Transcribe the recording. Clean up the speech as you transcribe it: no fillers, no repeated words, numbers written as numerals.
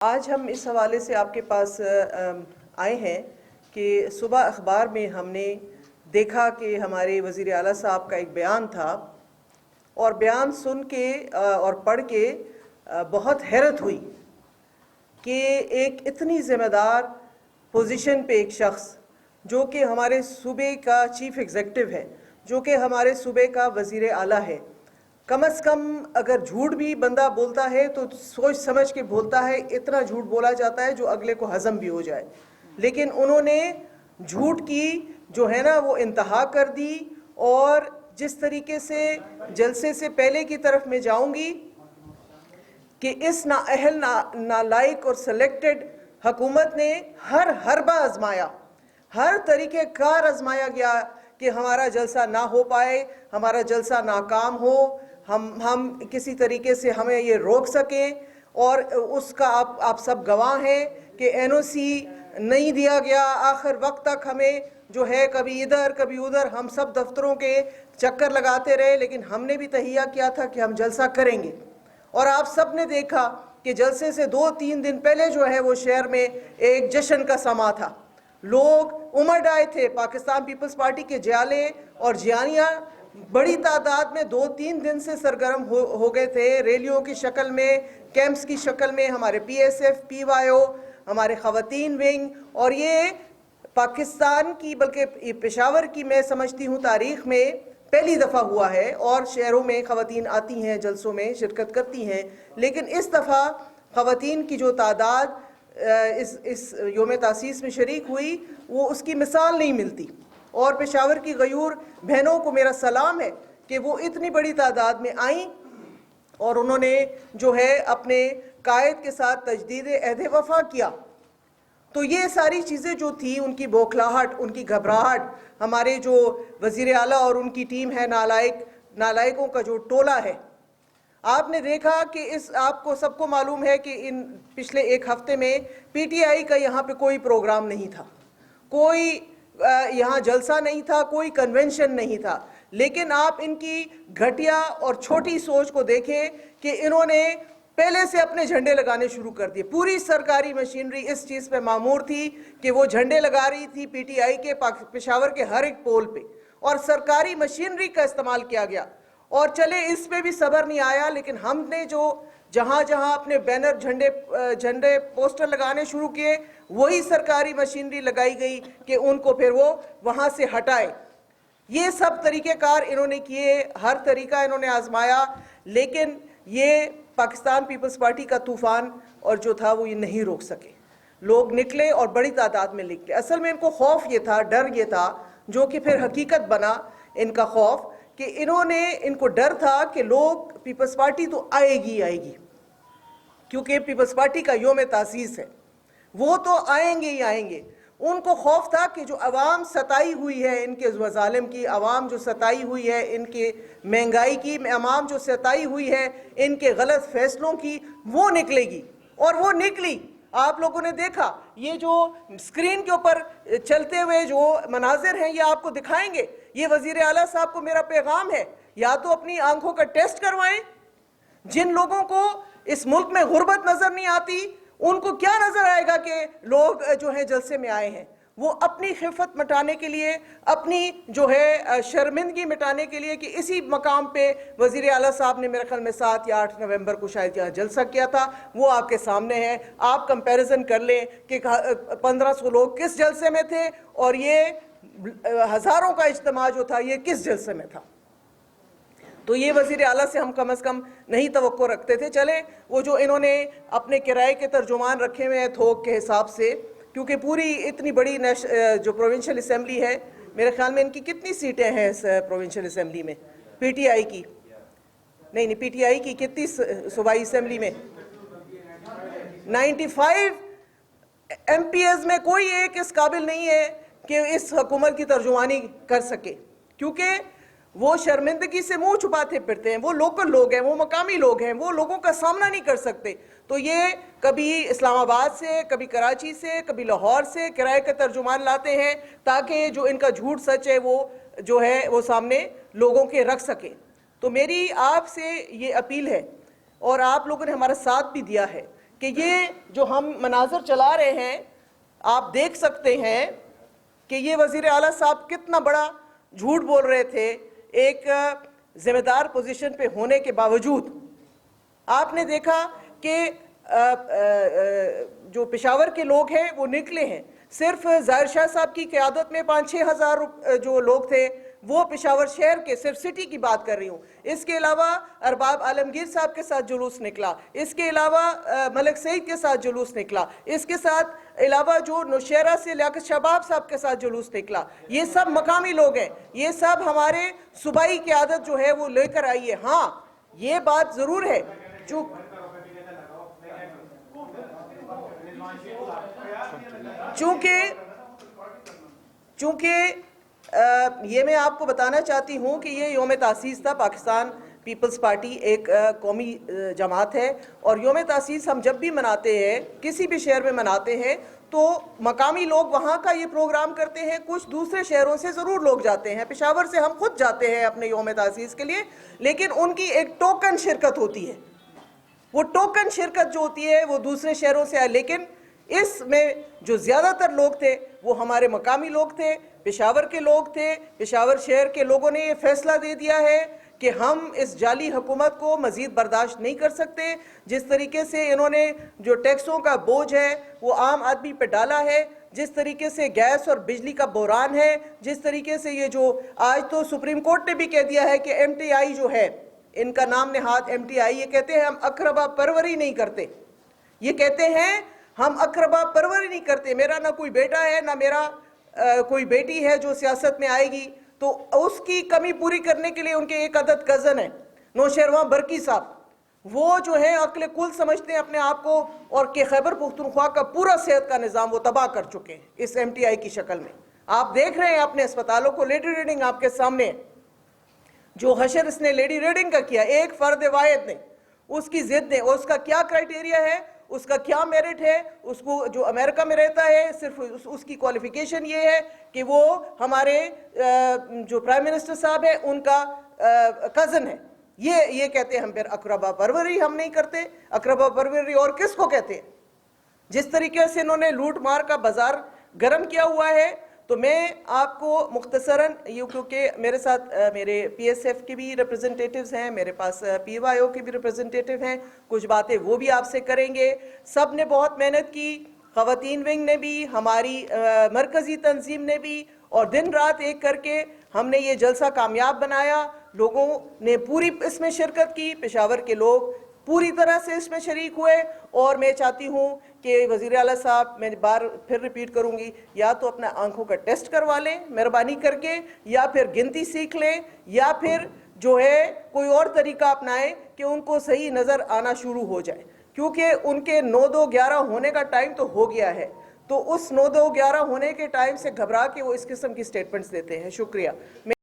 آج ہم اس حوالے سے آپ کے پاس آئے ہیں کہ صبح اخبار میں ہم نے دیکھا کہ ہمارے وزیر اعلیٰ صاحب کا ایک بیان تھا، اور بیان سن کے اور پڑھ کے بہت حیرت ہوئی کہ ایک اتنی ذمہ دار پوزیشن پہ ایک شخص جو کہ ہمارے صوبے کا چیف ایگزیکٹو ہے، جو کہ ہمارے صوبے کا وزیر اعلیٰ ہے، کم از کم اگر جھوٹ بھی بندہ بولتا ہے تو سوچ سمجھ کے بولتا ہے، اتنا جھوٹ بولا جاتا ہے جو اگلے کو ہضم بھی ہو جائے، لیکن انہوں نے جھوٹ کی جو ہے نا وہ انتہا کر دی۔ اور جس طریقے سے جلسے سے پہلے کی طرف میں جاؤں گی کہ اس نااہل نالائق اور سلیکٹڈ حکومت نے ہر حربہ آزمایا، ہر طریقہ کار آزمایا گیا کہ ہمارا جلسہ نہ ہو پائے، ہمارا جلسہ ناکام ہو، ہم کسی طریقے سے ہمیں یہ روک سکیں۔ اور اس کا آپ سب گواہ ہیں کہ این او سی نہیں دیا گیا، آخر وقت تک ہمیں جو ہے کبھی ادھر کبھی ادھر ہم سب دفتروں کے چکر لگاتے رہے، لیکن ہم نے بھی تہیہ کیا تھا کہ ہم جلسہ کریں گے۔ اور آپ سب نے دیکھا کہ جلسے سے 2-3 دن پہلے جو ہے وہ شہر میں ایک جشن کا سما تھا، لوگ امڑ آئے تھے، پاکستان پیپلز پارٹی کے جیالے اور جیانیاں بڑی تعداد میں 2-3 دن سے سرگرم ہو گئے تھے، ریلیوں کی شکل میں، کیمپس کی شکل میں، ہمارے پی ایس ایف، پی وائی او، ہمارے خواتین ونگ، اور یہ پاکستان کی بلکہ پشاور کی میں سمجھتی ہوں تاریخ میں پہلی دفعہ ہوا ہے۔ اور شہروں میں خواتین آتی ہیں، جلسوں میں شرکت کرتی ہیں، لیکن اس دفعہ خواتین کی جو تعداد اس یوم تاسیس میں شریک ہوئی وہ اس کی مثال نہیں ملتی۔ اور پشاور کی غیور بہنوں کو میرا سلام ہے کہ وہ اتنی بڑی تعداد میں آئیں اور انہوں نے جو ہے اپنے قائد کے ساتھ تجدید عہد وفا کیا۔ تو یہ ساری چیزیں جو تھی، ان کی بوکھلاہٹ، ان کی گھبراہٹ، ہمارے جو وزیر اعلیٰ اور ان کی ٹیم ہے نالائقوں کا جو ٹولہ ہے، آپ نے دیکھا کہ آپ کو سب کو معلوم ہے کہ ان پچھلے ایک ہفتے میں پی ٹی آئی کا یہاں پہ کوئی پروگرام نہیں تھا، کوئی یہاں جلسہ نہیں تھا، کوئی کنونشن نہیں تھا، لیکن آپ ان کی گھٹیا اور چھوٹی سوچ کو دیکھیں کہ انہوں نے پہلے سے اپنے جھنڈے لگانے شروع کر دیے۔ پوری سرکاری مشینری اس چیز پہ معمور تھی کہ وہ جھنڈے لگا رہی تھی پی ٹی آئی کے پشاور کے ہر ایک پول پہ، اور سرکاری مشینری کا استعمال کیا گیا۔ اور چلے اس پہ بھی صبر نہیں آیا، لیکن ہم نے جو جہاں جہاں اپنے بینر جھنڈے پوسٹر لگانے شروع کیے، وہی سرکاری مشینری لگائی گئی کہ ان کو پھر وہ وہاں سے ہٹائے۔ یہ سب طریقہ کار انہوں نے کیے، ہر طریقہ انہوں نے آزمایا، لیکن یہ پاکستان پیپلز پارٹی کا طوفان اور جو تھا وہ یہ نہیں روک سکے۔ لوگ نکلے اور بڑی تعداد میں نکلے۔ اصل میں ان کو خوف یہ تھا، ڈر یہ تھا، جو کہ پھر حقیقت بنا ان کا خوف، کہ ان کو ڈر تھا کہ لوگ پیپلز پارٹی تو آئے گی کیونکہ پیپلز پارٹی کا یوم تاسیس ہے، وہ تو آئیں گے ہی آئیں گے۔ ان کو خوف تھا کہ جو عوام ستائی ہوئی ہے ان کے ظالم کی، عوام جو ستائی ہوئی ہے ان کے مہنگائی کی، عوام جو ستائی ہوئی ہے ان کے غلط فیصلوں کی، وہ نکلے گی، اور وہ نکلی۔ آپ لوگوں نے دیکھا یہ جو سکرین کے اوپر چلتے ہوئے جو مناظر ہیں یہ آپ کو دکھائیں گے۔ یہ وزیر اعلیٰ صاحب کو میرا پیغام ہے، یا تو اپنی آنکھوں کا ٹیسٹ کروائیں۔ جن لوگوں کو اس ملک میں غربت نظر نہیں آتی، ان کو کیا نظر آئے گا کہ لوگ جو ہیں جلسے میں آئے ہیں؟ وہ اپنی خفت مٹانے کے لیے، اپنی جو ہے شرمندگی مٹانے کے لیے، کہ اسی مقام پہ وزیر اعلیٰ صاحب نے میرے خیال میں 7 یا 8 نومبر کو شاید یہاں جلسہ کیا تھا، وہ آپ کے سامنے ہے۔ آپ کمپیریزن کر لیں کہ 1500 لوگ کس جلسے میں تھے اور یہ ہزاروں کا اجتماع جو تھا یہ کس جلسے میں تھا۔ تو یہ وزیر اعلیٰ سے ہم کم از کم نہیں توقع رکھتے تھے۔ چلے وہ جو انہوں نے اپنے کرائے کے ترجمان رکھے ہوئے ہیں تھوک کے حساب سے، کیونکہ پوری اتنی بڑی جو پروونشل اسمبلی ہے، میرے خیال میں ان کی کتنی سیٹیں ہیں اس پروونشل اسمبلی میں؟ پی ٹی آئی کی نہیں، پی ٹی آئی کی کتنی صوبائی اسمبلی میں؟ 95 ایم پی ایز میں کوئی ایک اس قابل نہیں ہے کہ اس حکومت کی ترجمانی کر سکے، کیونکہ وہ شرمندگی سے منہ چھپاتے پھرتے ہیں، وہ لوکل لوگ ہیں، وہ مقامی لوگ ہیں، وہ لوگوں کا سامنا نہیں کر سکتے۔ تو یہ کبھی اسلام آباد سے، کبھی کراچی سے، کبھی لاہور سے کرائے کا ترجمان لاتے ہیں تاکہ جو ان کا جھوٹ سچ ہے وہ جو ہے وہ سامنے لوگوں کے رکھ سکیں۔ تو میری آپ سے یہ اپیل ہے، اور آپ لوگوں نے ہمارا ساتھ بھی دیا ہے، کہ یہ جو ہم مناظر چلا رہے ہیں آپ دیکھ سکتے ہیں کہ یہ وزیر اعلیٰ صاحب کتنا بڑا جھوٹ بول رہے تھے ایک ذمہ دار پوزیشن پہ ہونے کے باوجود۔ آپ نے دیکھا کہ جو پشاور کے لوگ ہیں وہ نکلے ہیں، صرف ظاہر شاہ صاحب کی قیادت میں 5-6 ہزار جو لوگ تھے وہ پشاور شہر کے صرف سٹی کی بات کر رہی ہوں، اس کے علاوہ ارباب عالمگیر صاحب کے ساتھ جلوس نکلا، اس کے علاوہ ملک سعید کے ساتھ جلوس نکلا، اس کے ساتھ علاوہ جو نوشیرہ سے لیاقت شباب صاحب کے ساتھ جلوس نکلا۔ یہ سب مقامی لوگ ہیں، یہ سب ہمارے صوبائی قیادت جو ہے وہ لے کر آئی ہے۔ ہاں یہ بات ضرور ہے چونکہ یہ میں آپ کو بتانا چاہتی ہوں کہ یہ یوم تاسیس تھا، پاکستان پیپلز پارٹی ایک قومی جماعت ہے، اور یوم تاسیس ہم جب بھی مناتے ہیں کسی بھی شہر میں مناتے ہیں تو مقامی لوگ وہاں کا یہ پروگرام کرتے ہیں، کچھ دوسرے شہروں سے ضرور لوگ جاتے ہیں، پشاور سے ہم خود جاتے ہیں اپنے یوم تاسیس کے لیے، لیکن ان کی ایک ٹوکن شرکت ہوتی ہے، وہ ٹوکن شرکت جو ہوتی ہے وہ دوسرے شہروں سے آئے، لیکن اس میں جو زیادہ تر لوگ تھے وہ ہمارے مقامی لوگ تھے، پشاور کے لوگ تھے۔ پشاور شہر کے لوگوں نے یہ فیصلہ دے دیا ہے کہ ہم اس جعلی حکومت کو مزید برداشت نہیں کر سکتے۔ جس طریقے سے انہوں نے جو ٹیکسوں کا بوجھ ہے وہ عام آدمی پہ ڈالا ہے، جس طریقے سے گیس اور بجلی کا بحران ہے، جس طریقے سے یہ جو آج تو سپریم کورٹ نے بھی کہہ دیا ہے کہ ایم ٹی آئی جو ہے، ان کا نام نہاد ایم ٹی آئی، یہ کہتے ہیں ہم اقربا پروری نہیں کرتے، یہ کہتے ہیں ہم اقربا پروری نہیں کرتے، میرا نہ کوئی بیٹا ہے نہ میرا کوئی بیٹی ہے جو سیاست میں آئے گی، تو اس کی کمی پوری کرنے کے لیے ان کے ایک عدد کزن ہیں نوشیروان برقی صاحب، وہ جو ہے عقل کل سمجھتے ہیں اپنے آپ کو، اور کہ خیبر پختونخوا کا پورا صحت کا نظام وہ تباہ کر چکے ہیں اس ایم ٹی آئی کی شکل میں۔ آپ دیکھ رہے ہیں اپنے اسپتالوں کو، لیڈی ریڈنگ آپ کے سامنے ہے، جو حشر اس نے لیڈی ریڈنگ کا کیا ایک فرد واحد نے، اس کی ضد نے، اور اس کا کیا کرائیٹیریا ہے، اس کا کیا میرٹ ہے، اس کو جو امریکہ میں رہتا ہے صرف اس کی کوالیفیکیشن یہ ہے کہ وہ ہمارے جو پرائم منسٹر صاحب ہیں ان کا کزن ہے، یہ کہتے ہیں ہم پھر اقربا پروری ہم نہیں کرتے۔ اقربا پروری اور کس کو کہتے ہیں؟ جس طریقے سے انہوں نے لوٹ مار کا بازار گرم کیا ہوا ہے، تو میں آپ کو مختصراً کیونکہ میرے ساتھ میرے پی ایس ایف کے بھی ریپرزنٹیٹیوز ہیں، میرے پاس پی وائی او کے بھی ریپرزنٹیٹیو ہیں، کچھ باتیں وہ بھی آپ سے کریں گے۔ سب نے بہت محنت کی، خواتین ونگ نے بھی، ہماری مرکزی تنظیم نے بھی، اور دن رات ایک کر کے ہم نے یہ جلسہ کامیاب بنایا، لوگوں نے پوری اس میں شرکت کی، پشاور کے لوگ پوری طرح سے اس میں شریک ہوئے، اور میں چاہتی ہوں کہ وزیر اعلیٰ صاحب، میں بار پھر ریپیٹ کروں گی، یا تو اپنا آنکھوں کا ٹیسٹ کروا لیں مہربانی کر کے، یا پھر گنتی سیکھ لیں، یا پھر جو ہے کوئی اور طریقہ اپنائیں کہ ان کو صحیح نظر آنا شروع ہو جائے، کیونکہ ان کے 9-2-11 ہونے کا ٹائم تو ہو گیا ہے، تو اس 9-2-11 ہونے کے ٹائم سے گھبرا کے وہ اس قسم کی سٹیٹمنٹس دیتے ہیں۔ شکریہ۔